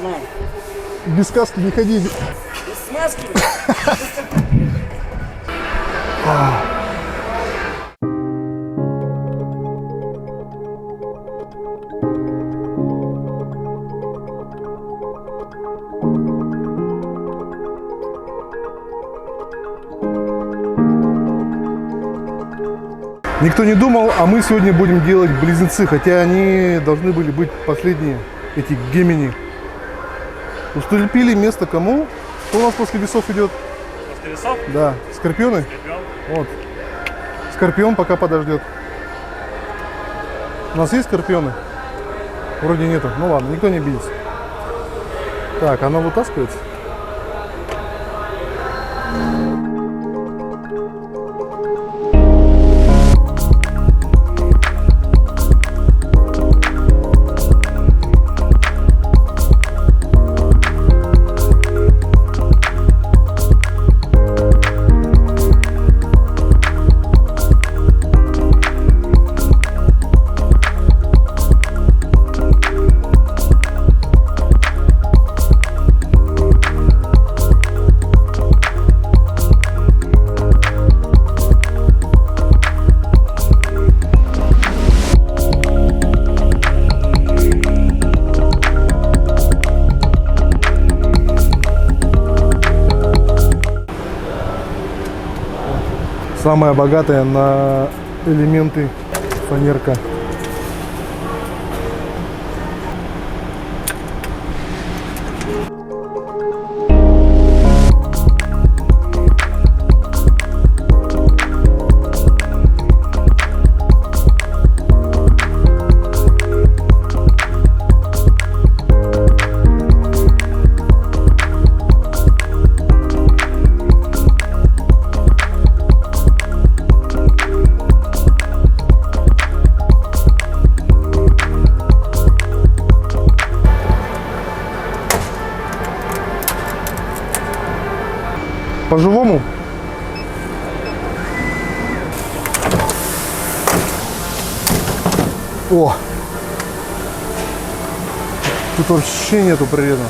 знаю. Без каски не ходи. Без смазки. Никто не думал, а мы сегодня будем делать близнецы, хотя они должны были быть последние, эти гемини. Уступили место кому? Кто у нас после весов идет? После весов? Да, скорпионы? Скорпион. Вот. Скорпион пока подождет. У нас есть скорпионы? Вроде нету. Ну ладно, никто не обидится. Так, оно вытаскивается. Самая богатая на элементы фанерка. По-живому. О! Тут вообще нету привета.